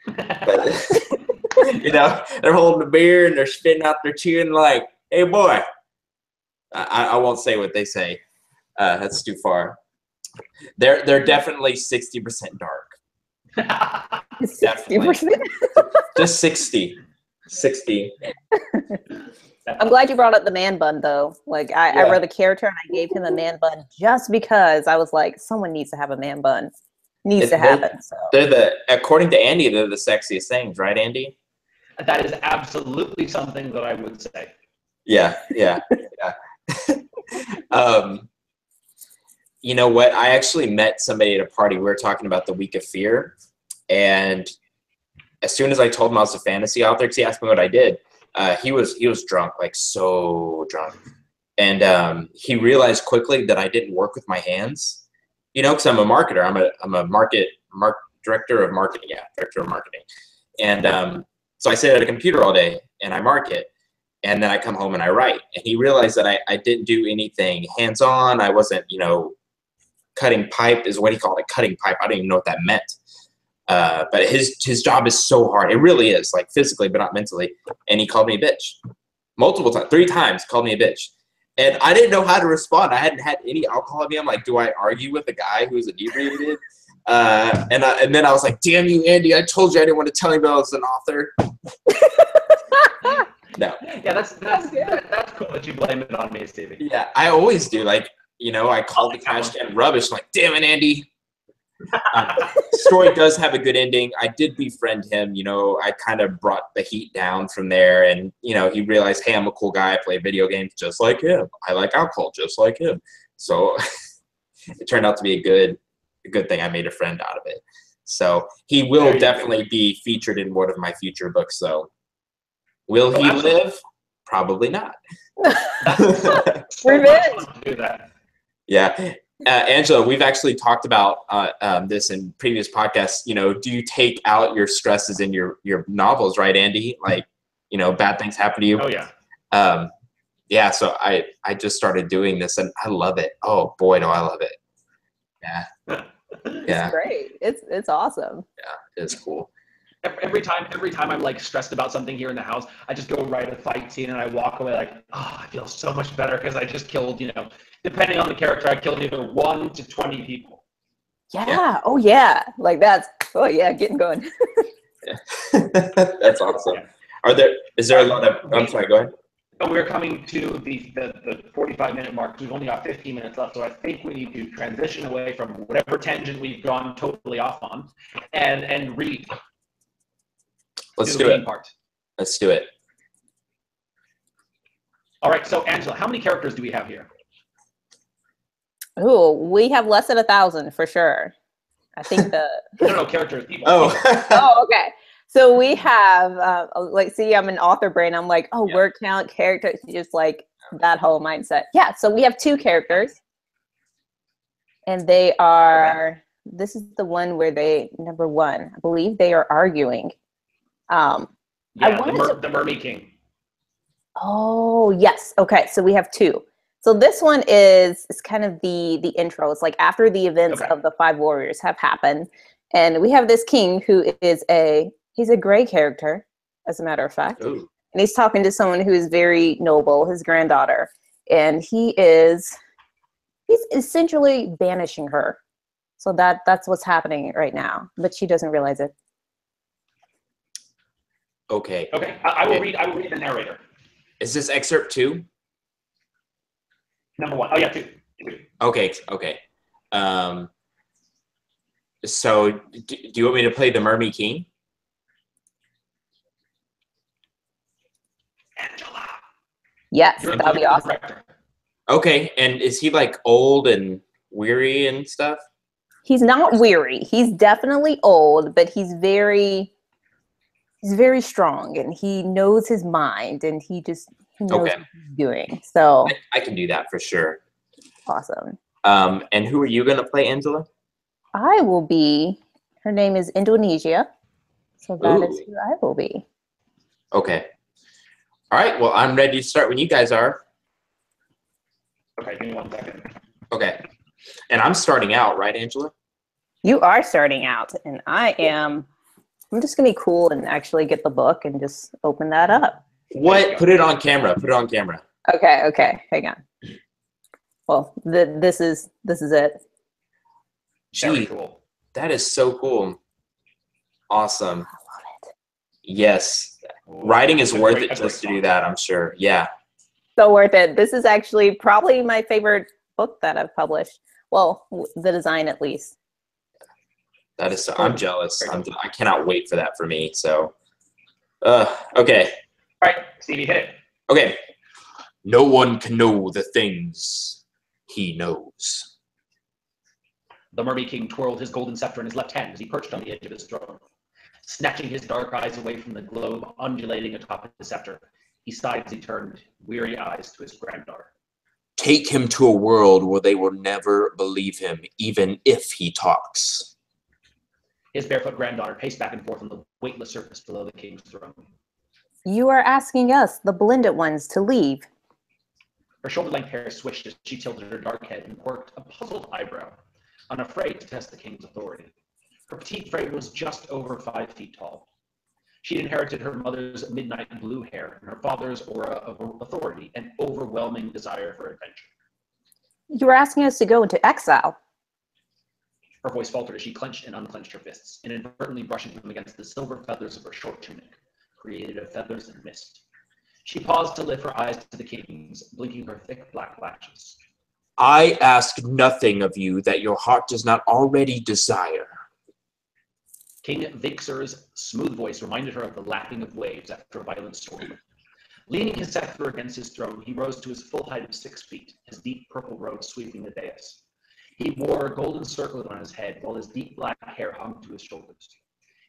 But, you know, they're holding a beer and they're spitting out their chew and like, hey boy. I won't say what they say. That's too far. They're definitely 60% dark. 60%? Just 60. 60. I'm glad you brought up the man bun though. Like I read the character and I gave him a man bun just because I was like, someone needs to have a man bun. Needs to happen. So They're according to Andy, they're the sexiest things, right, Andy? That is absolutely something that I would say. Yeah. You know what? I actually met somebody at a party. We were talking about the Week of Fear, and as soon as I told him I was a fantasy author, because he asked me what I did, he was drunk, like so drunk, and he realized quickly that I didn't work with my hands. You know, because I'm a marketer. I'm a director of marketing. Yeah, director of marketing. And so I sit at a computer all day and I market, and then I come home and I write. And he realized that I didn't do anything hands-on. I wasn't, you know, cutting pipe is what he called it, cutting pipe. I don't even know what that meant. But his job is so hard. It really is, like physically, but not mentally. And he called me a bitch multiple times, 3 times. Called me a bitch. And I didn't know how to respond. I hadn't had any alcohol in me. I'm like, do I argue with a guy who's inebriated? And then I was like, damn you, Andy. I told you I didn't want to tell anybody I was an author. No. Yeah, that's cool that you blame it on me, Stevie. Yeah, I always do. Like, you know, I called the trash can rubbish. I'm like, damn it, Andy. Story does have a good ending. I did befriend him. You know, I kind of brought the heat down from there, and you know, he realized, hey, I'm a cool guy. I play video games just like him. I like alcohol just like him. So it turned out to be a good thing. I made a friend out of it. So he will definitely be featured in one of my future books. So will he live? Probably not. Revenge. Do that. Yeah. Angela, we've actually talked about this in previous podcasts. You know, do you take out your stresses in your novels, right, Andy? Like, you know, bad things happen to you. Oh yeah. Yeah. So I just started doing this, and I love it. Oh boy, do I love it. Yeah. Yeah. It's great. It's awesome. Yeah, it's cool. Every time I'm like stressed about something here in the house, I just go write a fight scene and I walk away like, oh, I feel so much better because I just killed, depending on the character, I killed either 1 to 20 people. Yeah. Oh yeah. Like that's. Oh yeah. Getting going. That's awesome. Yeah. Is there a lot of? I'm sorry. Go ahead. We're coming to the 45-minute mark. We've only got 15 minutes left, so I think we need to transition away from whatever tangent we've gone totally off on, and read. Let's do it. Let's do it. All right. So Angela, how many characters do we have here? Oh, we have less than 1,000 for sure. I think the no characters. People. Oh. Oh, okay. So we have, see, I'm an author brain. I'm like, word count, characters, just like that whole mindset. Yeah, so we have 2 characters. And they are, this is the one where number 1, I believe they are arguing. The Mermaid King. Oh, yes. Okay, so we have 2. So this one is kind of the intro. It's like after the events of the 5 warriors have happened. And we have this king who is he's a gray character, as a matter of fact. Ooh. And he's talking to someone who is very noble, his granddaughter. And he's essentially banishing her. So that's what's happening right now. But she doesn't realize it. Okay. Okay. I will read the narrator. Is this excerpt 2? Number 1. Oh yeah, 2. Okay. So, do you want me to play the Mermaid King? Angela. Yes, that'll be awesome. Okay, and is he like old and weary and stuff? He's not weary. He's definitely old, but he's very strong, and he knows his mind, and he knows what he's doing. So I can do that for sure. Awesome. And who are you gonna play, Angela? I will be. Her name is Indonesia, so that is who I will be. Okay. All right. Well, I'm ready to start when you guys are. Okay, give me 1 second. Okay. And I'm starting out, right, Angela? You are starting out, and I am. I'm just gonna be cool and actually get the book and just open that up. What? Put it on camera. Put it on camera. Okay. Hang on. Well, this is it. Gee, cool. That is so cool. Awesome. I love it. Yes. Writing is worth it just to do that, I'm sure. Yeah. So worth it. This is actually probably my favorite book that I've published. Well, the design at least. That is so, I'm jealous. I cannot wait for that for me. So, okay. All right, Stevie, hit it. Okay. No one can know the things he knows. The Mermaid King twirled his golden scepter in his left hand as he perched on the edge of his throne. Snatching his dark eyes away from the globe undulating atop his scepter, he sighed as he turned weary eyes to his granddaughter. Take him to a world where they will never believe him, even if he talks. His barefoot granddaughter paced back and forth on the weightless surface below the king's throne. You are asking us, the blended ones, to leave. Her shoulder-length hair swished as she tilted her dark head and quirked a puzzled eyebrow, unafraid to test the king's authority. Her petite frame was just over 5 feet tall. She'd inherited her mother's midnight blue hair and her father's aura of authority and overwhelming desire for adventure. You are asking us to go into exile. Her voice faltered as she clenched and unclenched her fists, inadvertently brushing them against the silver feathers of her short tunic, created of feathers and mist. She paused to lift her eyes to the king's, blinking her thick black lashes. I ask nothing of you that your heart does not already desire. King Vixer's smooth voice reminded her of the lapping of waves after a violent storm. Leaning his scepter against his throne, he rose to his full height of 6 feet, his deep purple robe sweeping the dais. He wore a golden circlet on his head, while his deep black hair hung to his shoulders.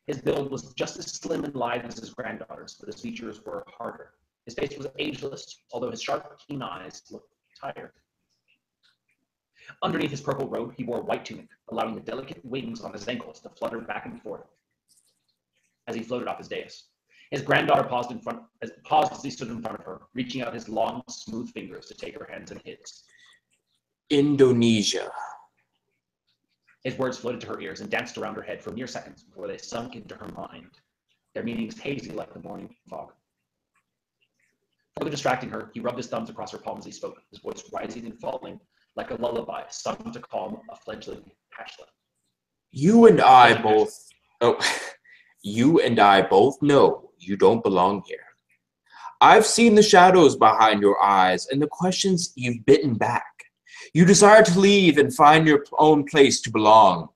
His build was just as slim and lithe as his granddaughter's, but his features were harder. His face was ageless, although his sharp, keen eyes looked tired. Underneath his purple robe, he wore a white tunic, allowing the delicate wings on his ankles to flutter back and forth as he floated off his dais. His granddaughter paused as he stood in front of her, reaching out his long, smooth fingers to take her hands in his. Indonesia. His words floated to her ears and danced around her head for mere seconds before they sunk into her mind. their meanings hazy like the morning fog. Further distracting her, he rubbed his thumbs across her palms as he spoke, his voice rising and falling like a lullaby sung to calm a fledgling hatchlet. You and I both... Oh, you and I both know you don't belong here. I've seen the shadows behind your eyes and the questions you've bitten back. You desire to leave and find your own place to belong,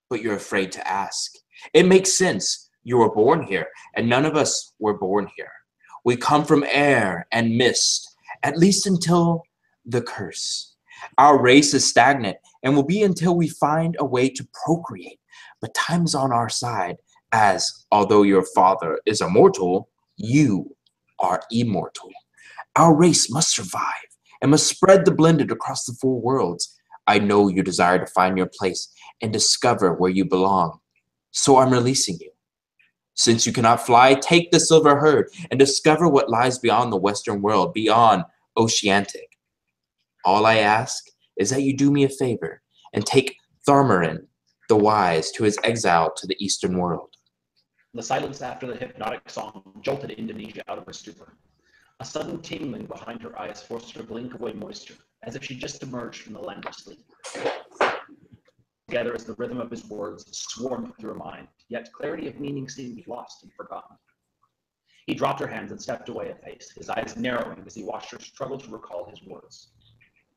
but you're afraid to ask. It makes sense. You were born here, and none of us were born here. We come from air and mist, at least until the curse. Our race is stagnant and will be until we find a way to procreate. But time is on our side, as although your father is immortal, you are immortal. Our race must survive and must spread the blended across the four worlds. I know you desire to find your place and discover where you belong. So I'm releasing you. Since you cannot fly, take the silver herd and discover what lies beyond the Western world, beyond Oceanic. All I ask is that you do me a favor and take Tharmarin, the wise, to his exile to the Eastern world. The silence after the hypnotic song jolted Indonesia out of her stupor. A sudden tingling behind her eyes forced her to blink away moisture, as if she just emerged from the land of sleep. Together as the rhythm of his words swarmed through her mind, yet clarity of meaning seemed lost and forgotten. He dropped her hands and stepped away a pace, his eyes narrowing as he watched her struggle to recall his words.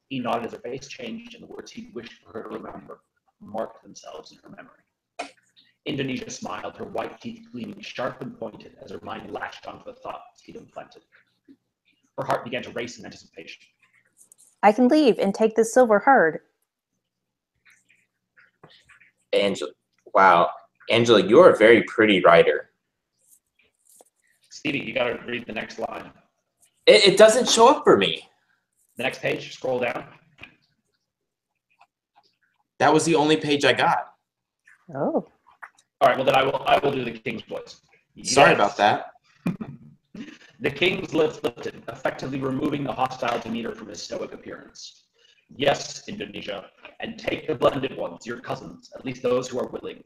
He nodded as her face changed and the words he'd wished for her to remember marked themselves in her memory. Indonesia smiled, her white teeth gleaming sharp and pointed as her mind latched onto the thoughts he'd implanted. Her heart began to race in anticipation. I can leave and take the silver herd. Angela, wow. Angela, you're a very pretty writer. Stevie, you gotta read the next line. It doesn't show up for me. The next page, scroll down. That was the only page I got. Oh. All right, well then I will do the king's voice. Sorry about that. The king's lips lifted, effectively removing the hostile demeanor from his stoic appearance. Yes, Indonesia, and take the blended ones, your cousins, at least those who are willing.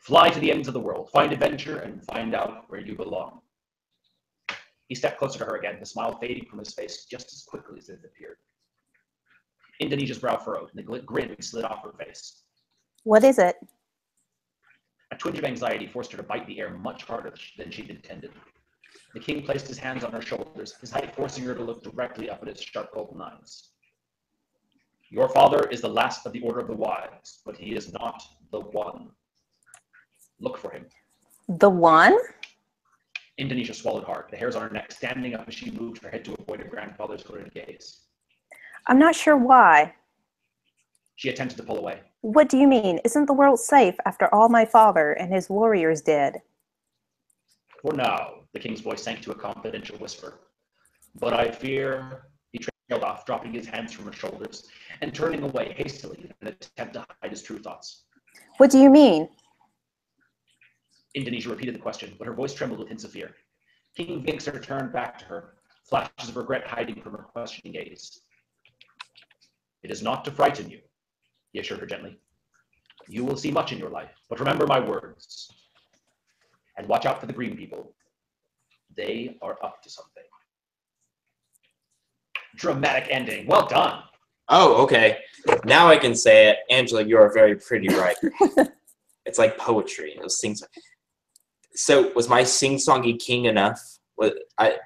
Fly to the ends of the world, find adventure, and find out where you belong. He stepped closer to her again, the smile fading from his face just as quickly as it appeared. Indonesia's brow furrowed, and the grin slid off her face. What is it? A twinge of anxiety forced her to bite the air much harder than she'd intended. The king placed his hands on her shoulders, his height forcing her to look directly up at his sharp golden eyes. Your father is the last of the Order of the Wise, but he is not the one. Look for him. The one? Indonesia swallowed hard, the hairs on her neck standing up as she moved her head to avoid her grandfather's hooded gaze. I'm not sure why. She attempted to pull away. What do you mean? Isn't the world safe after all my father and his warriors did? For now, the king's voice sank to a confidential whisper. But I fear... He trailed off, dropping his hands from her shoulders and turning away hastily in an attempt to hide his true thoughts. What do you mean? Indonesia repeated the question, but her voice trembled with hints of fear. King Vinkser turned back to her, flashes of regret hiding from her questioning gaze. It is not to frighten you, he assured her gently. You will see much in your life, but remember my words. And watch out for the green people. They are up to something. Dramatic ending. Well done. Oh, okay. Now I can say it. Angela, you're a very pretty writer. It's like poetry. It was sing-song. So was my sing-songy king enough?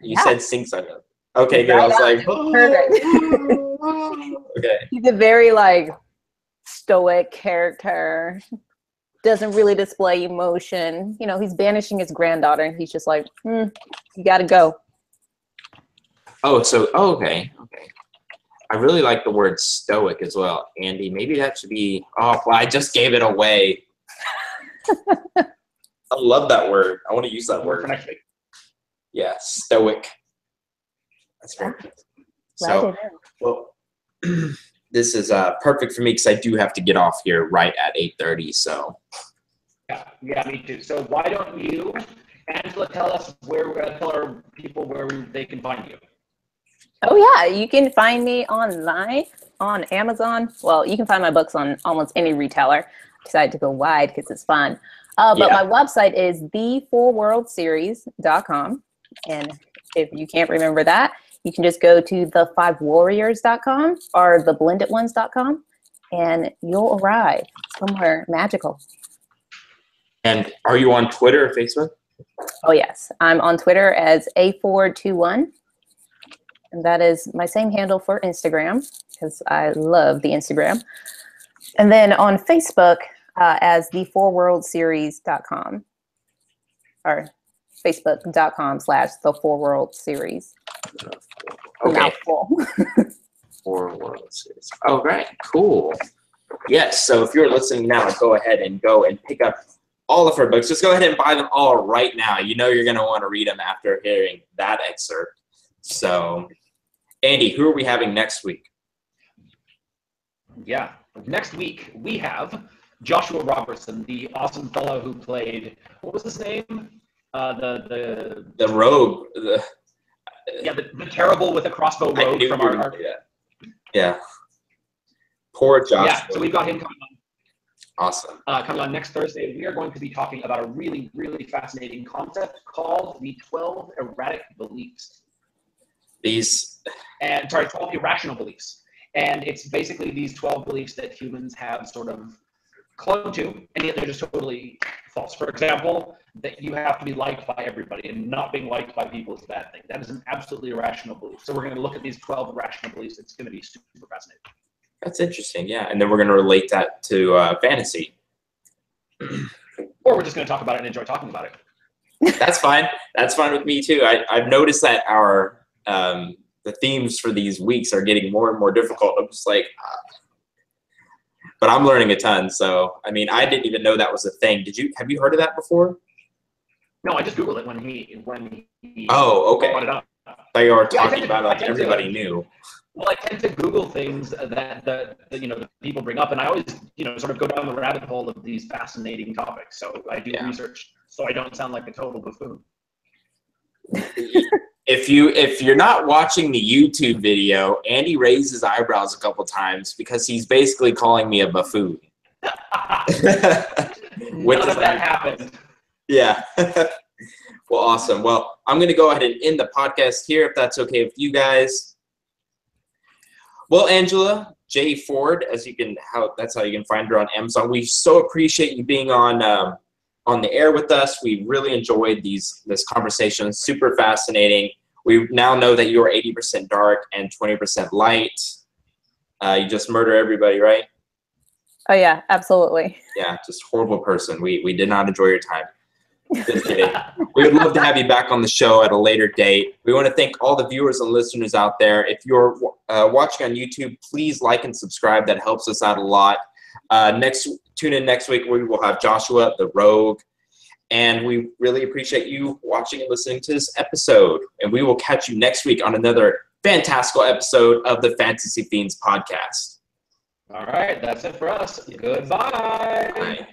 You said sing-song. Okay, good. I was like, perfect. Okay. He's a very stoic character. Doesn't really display emotion. You know, he's banishing his granddaughter, and he's just like, you gotta go. Oh, okay. I really like the word stoic as well, Andy. Maybe that should be. Oh, well, I just gave it away. I love that word. I want to use that word for next week. Yeah, stoic. That's very good. So, well, this is perfect for me because I do have to get off here right at 8:30. So. Yeah, me too. So why don't you, Angela, tell our people where they can find you. Oh yeah, you can find me online on Amazon. Well, you can find my books on almost any retailer. decided to go wide because it's fun. But my website is the4worldseries.com. And if you can't remember that, you can just go to the5warriors.com or theblendedones.com, and you'll arrive somewhere magical. And are you on Twitter or Facebook? Oh, yes. I'm on Twitter as A421. And that is my same handle for Instagram, because I love the Instagram. And then on Facebook as the4worldseries.com, or facebook.com/the4worldseries. Okay. Mouthful. 4 World Series. Oh, right. Cool. Yes. So if you're listening now, go ahead and go and pick up all of her books. Just go ahead and buy them all right now. You know you're going to want to read them after hearing that excerpt. So, Andy, who are we having next week? Yeah. Next week, we have Joshua Robertson, the awesome fellow who played, what was his name? The rogue. The terrible with a crossbow rogue from our Yeah. Poor Joshua. Yeah, so we've got him coming on. Awesome. Coming on next Thursday, we are going to be talking about a really, really fascinating concept called the 12 erratic beliefs. 12 irrational beliefs. And it's basically these 12 beliefs that humans have sort of clung to, and yet they're just totally false. For example, that you have to be liked by everybody, and not being liked by people is a bad thing. That is an absolutely irrational belief. So we're going to look at these 12 irrational beliefs. It's going to be super fascinating. That's interesting, yeah. And then we're going to relate that to fantasy. Or we're just going to talk about it and enjoy talking about it. That's fine. That's fine with me too. I've noticed that our the themes for these weeks are getting more and more difficult. I'm just like, but I'm learning a ton. So, I mean, I didn't even know that was a thing. Have you heard of that before? No, I just Googled it when he okay. brought it up. I thought you were talking about like everybody knew. Well, I tend to Google things that the people bring up, and I always sort of go down the rabbit hole of these fascinating topics. So I do research, so I don't sound like a total buffoon. If you're not watching the YouTube video, Andy raised his eyebrows a couple times because he's basically calling me a buffoon. None of that happened. Yeah. Well, awesome. Well, I'm going to go ahead and end the podcast here if that's okay with you guys. Well, Angela J. Ford, that's how you can find her on Amazon. We so appreciate you being on the air with us. We really enjoyed this conversation. Super fascinating. We now know that you are 80% dark and 20% light. You just murder everybody, right? Oh yeah, absolutely. Yeah, just horrible person. We did not enjoy your time. Just kidding. We would love to have you back on the show at a later date. We want to thank all the viewers and listeners out there. If you're watching on YouTube, please like and subscribe. That helps us out a lot. Tune in next week. We will have Joshua the Rogue. And we really appreciate you watching and listening to this episode. And we will catch you next week on another fantastical episode of the Fantasy Fiends podcast. All right, that's it for us. Goodbye. Bye.